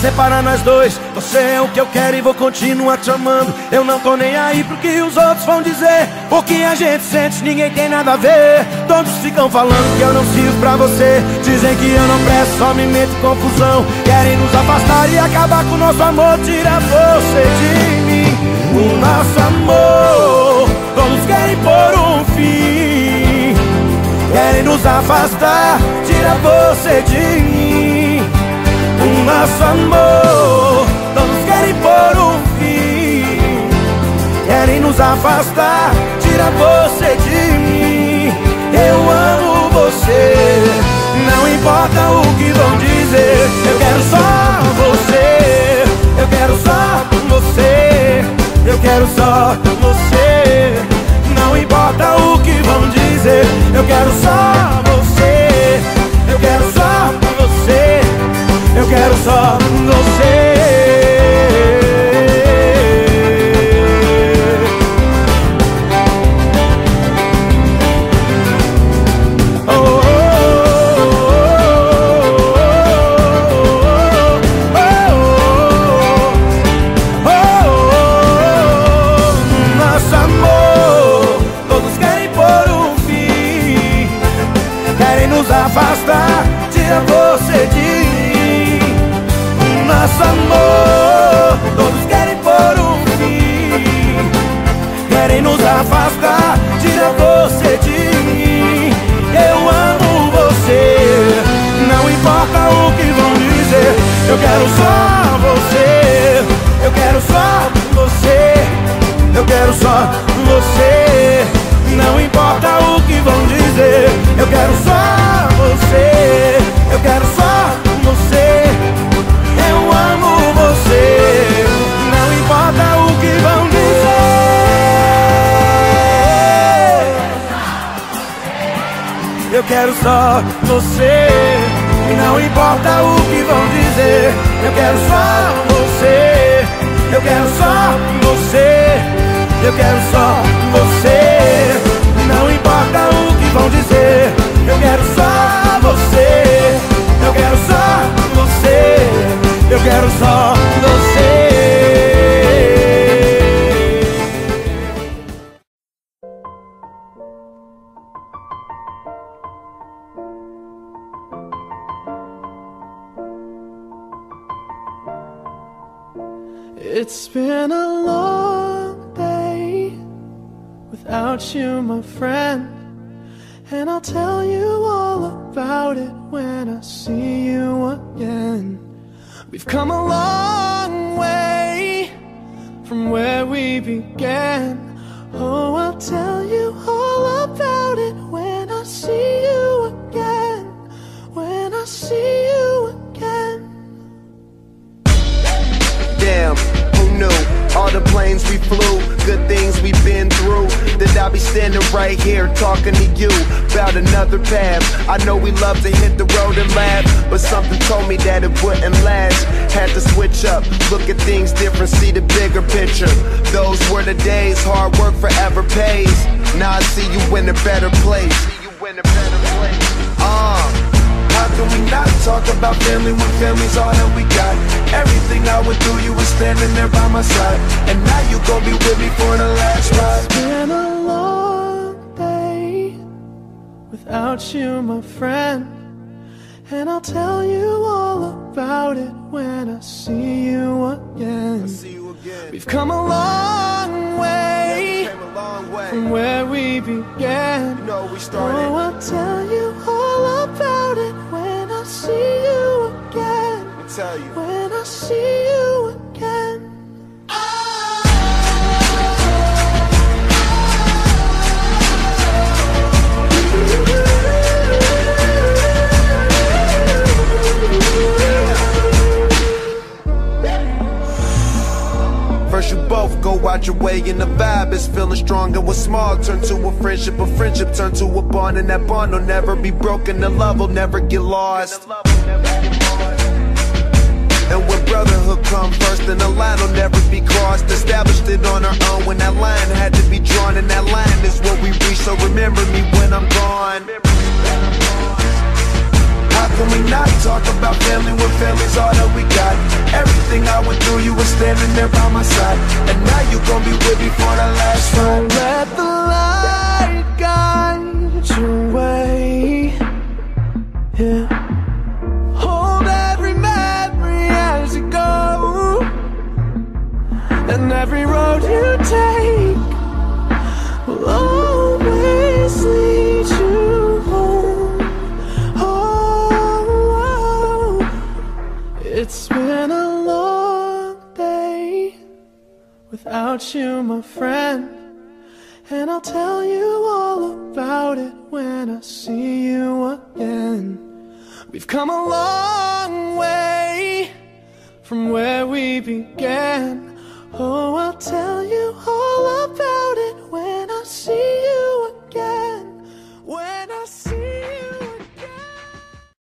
Separa nós dois, você é o que eu quero e vou continuar te amando. Eu não tô nem aí pro que os outros vão dizer. O que a gente sente ninguém tem nada a ver. Todos ficam falando que eu não sirvo pra você. Dizem que eu não presto, só me meto em confusão. Querem nos afastar e acabar com o nosso amor. Tira você de mim, o nosso amor. Todos querem pôr um fim. Querem nos afastar, tira você de mim, o nosso amor. Todos querem pôr um fim. Querem nos afastar, tira você de mim. Eu amo você, não importa o que vão dizer. Eu quero só você, eu quero só você, eu quero só você. Não importa o que vão dizer. Eu quero só você, eu quero só você, eu quero só você. Nosso amor, todos querem pôr um fim. Querem nos afastar, tira você de mim. Nosso amor, todos querem pôr um fim. Querem nos afastar, tira você de mim. Eu amo você, não importa o que vão dizer. Eu quero só você, eu quero só você, eu quero só você. Não importa o que vão dizer. Eu quero só você, eu quero só você. Eu amo você, não importa o que vão dizer. Eu quero só você, não importa o que vão dizer. Eu quero só você, eu quero só você, eu quero só você. Não importa o que vão dizer. Eu quero só você, eu quero só você, eu quero só você. It's been a long day without you, my friend, and I'll tell you all about it when I see you again. We've come a long way from where we began. Oh, I'll tell you all about it when I see you again. When I see you again. Damn, who knew? All the planes we flew, good things we've been through, that I'll be standing right here talking to you about another path. I know we love to hit the road and laugh, but something told me that it wouldn't last. Had to switch up, look at things different, see the bigger picture. Those were the days, hard work forever pays. Now I see you in a better place. How can we not talk about family when family's all that we got? Everything I went through, you were standing there by my side, and now you gon' be with me for the last ride. It's been a long day without you, my friend, and I'll tell you all about it when I see you again. We've come a long way, from where we began. You know we started. Oh, I'll tell you all about it when I see you again. I'll tell you. When I see you again. First you both go out your way and the vibe is feeling strong, and was small turned to a friendship turned to a bond, and that bond will never be broken, the love will never get lost. And when brotherhood come first, then the line will never be crossed. Established it on our own when that line had to be drawn, and that line is what we reach, so remember me when I'm gone. How can we not talk about family when family's all that we got? Everything I went through, you were standing there by my side, and now you gon' be with me for the last Don't ride. let the light guide your way. Yeah. Hold every memory as you go, and every road you take will always lead you home. Oh, it's been a long day without you, my friend, and I'll tell you all about it when I see you again. We've come a long way from where we began. Oh, I'll tell